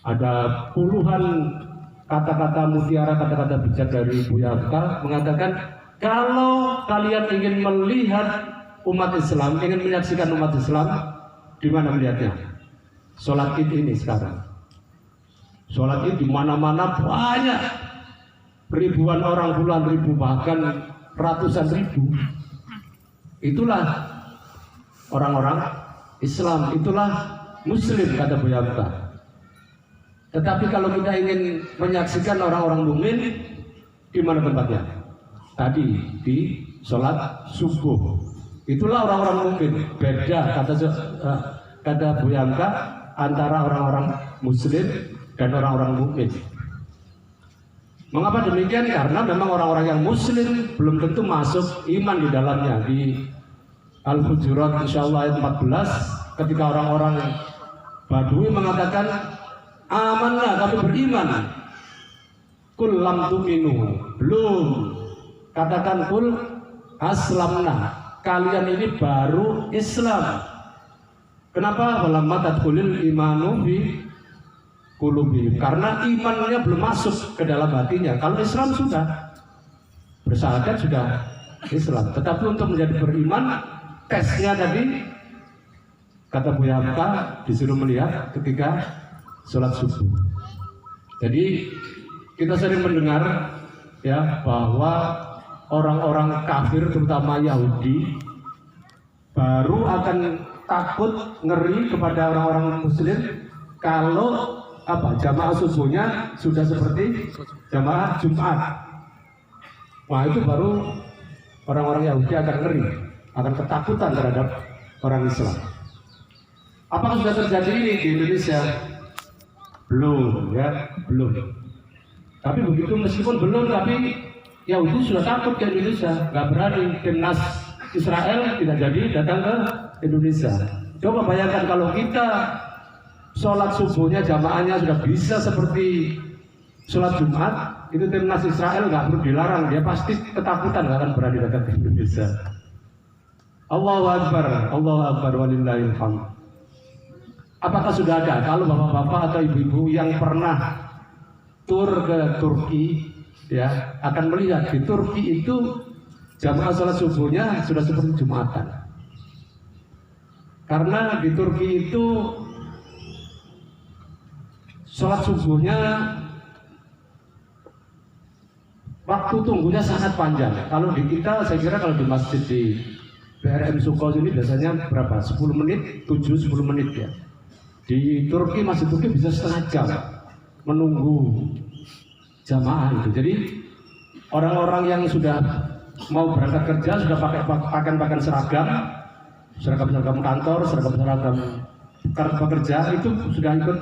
Ada puluhan kata-kata mutiara, kata-kata bijak dari Buya Hamka mengatakan, kalau kalian ingin melihat umat Islam, ingin menyaksikan umat Islam, di mana melihatnya? Sholat Id ini sekarang. Sholat Id di mana-mana banyak, ribuan orang, puluhan ribu, bahkan ratusan ribu. Itulah orang-orang Islam, itulah Muslim, kata Buya Hamka. Tetapi kalau kita ingin menyaksikan orang-orang mukmin, di mana tempatnya? Tadi di sholat subuh. Itulah orang-orang mukmin. Beda kata Buya Hamka antara orang-orang Muslim dan orang-orang mukmin. Mengapa demikian? Karena memang orang-orang yang Muslim belum tentu masuk iman di dalamnya. Di Al-Hujurat insyaallah ayat 14, ketika orang-orang Badui mengatakan amanah, kami beriman. Kul lam tu'minu, belum. Katakan kul aslamna, kalian ini baru Islam. Kenapa? Walamma tadkhulul imanu bi qulubihim, karena imannya belum masuk ke dalam hatinya. Kalau Islam sudah bersyahadat, sudah Islam. Tetapi untuk menjadi beriman, tesnya tadi kata Buya Hamka disuruh melihat ketika sholat subuh. Jadi kita sering mendengar ya bahwa orang-orang kafir terutama Yahudi baru akan takut, ngeri kepada orang-orang Muslim kalau jamaah subuhnya sudah seperti jamaah Jumat. Wah, itu baru orang-orang Yahudi akan ngeri, akan ketakutan terhadap orang Islam. Apakah sudah terjadi ini di Indonesia? Belum, ya, belum. Tapi begitu, meskipun belum, tapi Yahudi sudah takut ke Indonesia, nggak berani. Timnas Israel tidak jadi datang ke Indonesia. Coba bayangkan kalau kita sholat subuhnya jamaahnya sudah bisa seperti sholat Jumat, itu timnas Israel nggak perlu dilarang, dia pasti ketakutan, nggak akan berani datang ke Indonesia. Allahu Akbar, Allahu Akbar, walillahil hamd. Apakah sudah ada, kalau bapak-bapak atau ibu-ibu yang pernah tur ke Turki, ya, akan melihat di Turki itu jamaah sholat subuhnya sudah seperti Jumatan. Karena di Turki itu sholat subuhnya waktu tunggunya sangat panjang. Kalau di kita, saya kira kalau di masjid di BRM Sukos ini biasanya berapa? 10 menit, 7-10 menit ya. Di Turki, masjid Turki bisa setengah jam menunggu jamaah itu. Jadi orang-orang yang sudah mau berangkat kerja sudah pakai pakaian seragam kantor, seragam pekerja, itu sudah ikut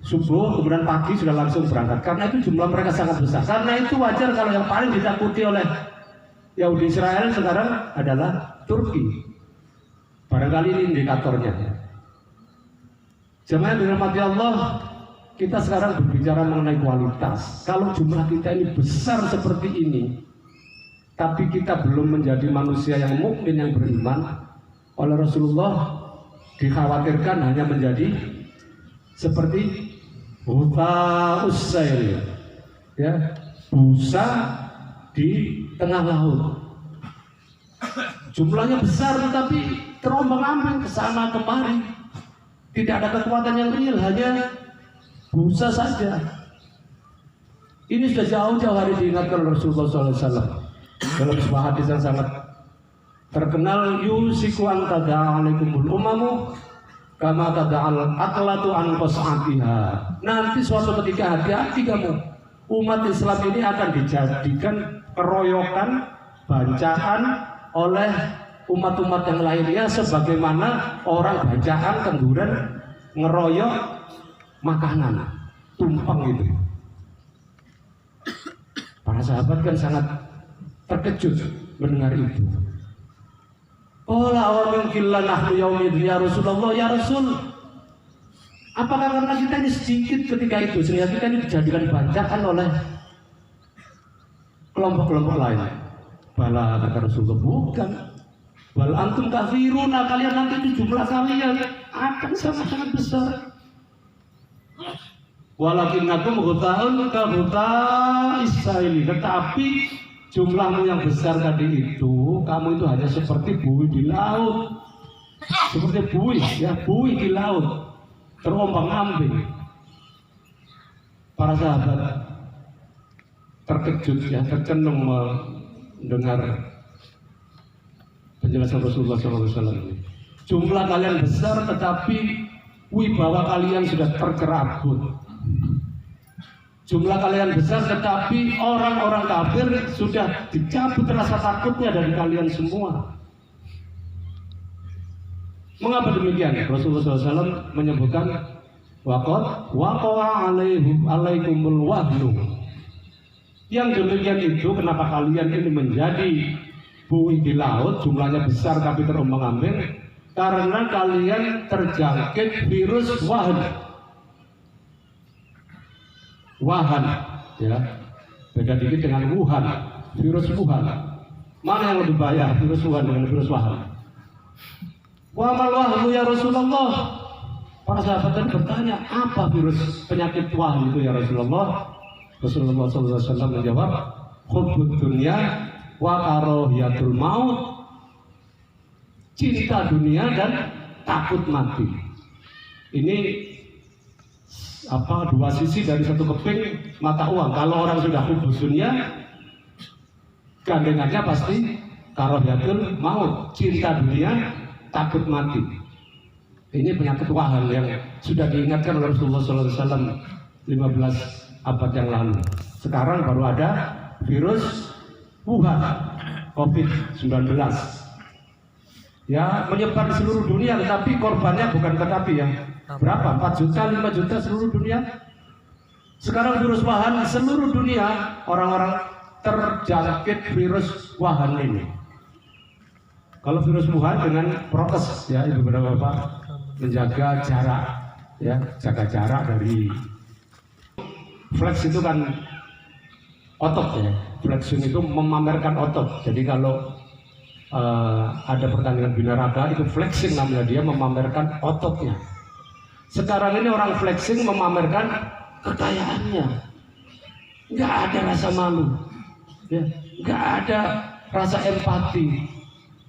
subuh, kemudian pagi sudah langsung berangkat. Karena itu jumlah mereka sangat besar. Karena itu wajar kalau yang paling ditakuti oleh Yahudi Israel sekarang adalah Turki. Barangkali ini indikatornya. Jemaah yang dirahmati Allah, kita sekarang berbicara mengenai kualitas. Kalau jumlah kita ini besar seperti ini, tapi kita belum menjadi manusia yang mukmin, yang beriman, oleh Rasulullah dikhawatirkan hanya menjadi seperti buta usail, ya, busa di tengah laut. Jumlahnya besar tetapi terombang-ambing ke sana kemari. Tidak ada kekuatan yang real, hanya busa saja. Ini sudah jauh-jauh hari diingatkan Rasulullah SAW dalam sebuah hadis yang sangat terkenal, yusiku an tada'alaikumul umamu kama tada'al aklatu an qas'atiha. Nanti suatu ketika hati-hati kamu, umat Islam ini akan dijadikan keroyokan, bancaan oleh umat-umat yang lainnya, sebagaimana orang bacaan, kenduran, ngeroyok makanan, tumpeng itu. Para sahabat kan sangat terkejut mendengar itu. Qala wa min qilla nahnu yaumidin ya Rasulullah, ya Rasul, apakah karena kita ini sedikit ketika itu sehingga kita ini dijadikan bancaan oleh kelompok-kelompok lain? Bala, kata Rasulullah, bukan. Wal antum kafiruna, kalian nanti itu jumlah kalian akan sangat-sangat besar. Walakinnakum ghutaun ka ghuta'is saili. Tetapi jumlahmu yang besar tadi itu, kamu itu hanya seperti buih di laut. Seperti buih, ya buih di laut, terombang-ambing. Para sahabat terkejut, ya tercenung mendengar penjelasan Rasulullah SAW ini. Jumlah kalian besar, tetapi wibawa kalian sudah tercerabut. Jumlah kalian besar, tetapi orang-orang kafir sudah dicabut rasa takutnya dari kalian semua. Mengapa demikian? Rasulullah SAW menyebutkan waqa'a alaikumul wahnu. Yang demikian itu, kenapa kalian ini menjadi buih di laut, jumlahnya besar tapi terombang-ambing? Karena kalian terjangkit virus Wuhan, ya, beda dikit dengan Wuhan, virus Wuhan. Mana yang lebih bahaya, virus Wuhan dengan virus Wuhan? Wa mal wahmu ya Rasulullah. Para sahabat tadi bertanya, apa virus penyakit Wuhan itu ya Rasulullah? Rasulullah SAW menjawab, hubbud dunya wa karahiyatul maut. Cinta dunia dan takut mati. Ini dua sisi dari satu keping mata uang. Kalau orang sudah hubbud dunya, gandengannya pasti karahiyatul maut, cinta dunia, takut mati. Ini penyakit Wuhan yang sudah diingatkan oleh Rasulullah SAW 15 abad yang lalu. Sekarang baru ada virus Wuhan, COVID-19. Ya, menyebar di seluruh dunia, tetapi korbannya bukan tetapi ya. Berapa? 4 juta, 5 juta seluruh dunia. Sekarang virus Wuhan seluruh dunia, orang-orang terjangkit virus Wuhan ini. Kalau virus Wuhan dengan prokes, ya ibu bapak, menjaga jarak, ya jaga jarak dari flex itu kan otot ya. Flexing itu memamerkan otot. Jadi kalau ada pertandingan binaraga itu flexing namanya, dia memamerkan ototnya. Sekarang ini orang flexing memamerkan kekayaannya. Nggak ada rasa malu, ya, nggak ada rasa empati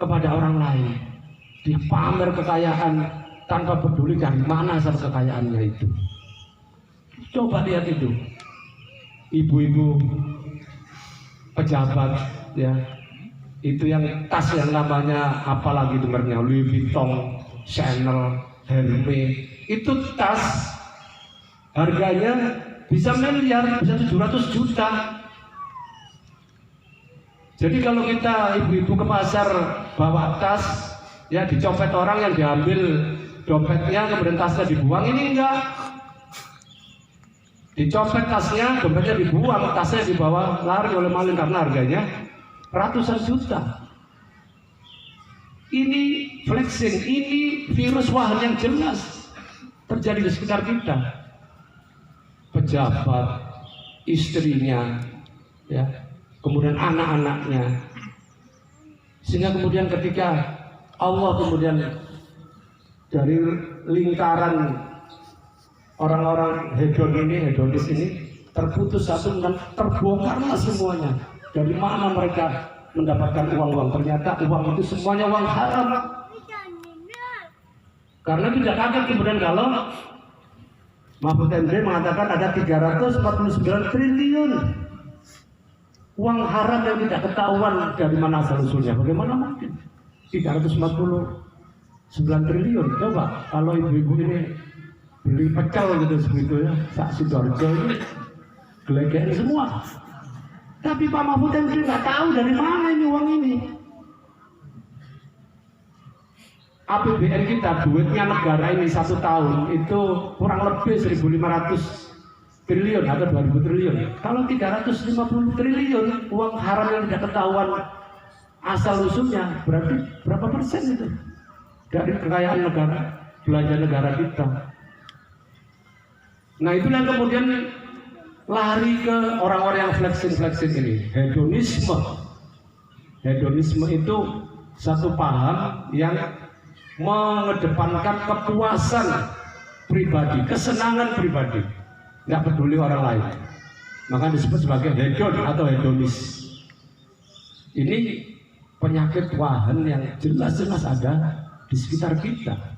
kepada orang lain. Dia pamer kekayaan tanpa peduli dari mana asal kekayaannya itu. Coba lihat itu, ibu-ibu pejabat, ya, itu yang tas yang namanya apalagi itu mereknya, Louis Vuitton, Chanel, Hermes, itu tas harganya bisa miliar, bisa 700 juta. Jadi kalau kita ibu-ibu ke pasar bawa tas, ya dicopet orang, yang diambil dompetnya kemudian tasnya dibuang, ini enggak. Dicopet tasnya, dompetnya dibuang, tasnya dibawa lari oleh maling karena harganya ratusan juta. Ini flexing, ini virus Wuhan yang jelas terjadi di sekitar kita. Pejabat, istrinya, ya, kemudian anak-anaknya. Sehingga kemudian ketika Allah kemudian dari lingkaran orang-orang hedonis ini terputus satu dan terbongkarlah semuanya. Dari mana mereka mendapatkan uang-uang? Ternyata uang itu semuanya uang haram. Karena tidak kaget kemudian kalau Mahfud MD mengatakan ada 349 triliun uang haram yang tidak ketahuan dari mana asal usulnya. Bagaimana mungkin 349 triliun? Coba kalau ibu-ibu ini beli pecel gitu segitu ya, sak Sidoarjo ini gelegean semua. Tapi Pak Mahfud MD nggak tahu dari mana ini uang ini. APBN kita, duitnya negara ini 1 tahun itu kurang lebih 1.500 triliun atau 2.000 triliun. Kalau 350 triliun uang haram yang tidak ketahuan asal usulnya, berarti berapa persen itu dari kekayaan negara, belanja negara kita? Nah, itulah yang kemudian lari ke orang-orang yang flexing ini. Hedonisme itu satu paham yang mengedepankan kepuasan pribadi, kesenangan pribadi. nggak peduli orang lain. Maka disebut sebagai hedon atau hedonis. Ini penyakit wahan yang jelas-jelas ada di sekitar kita.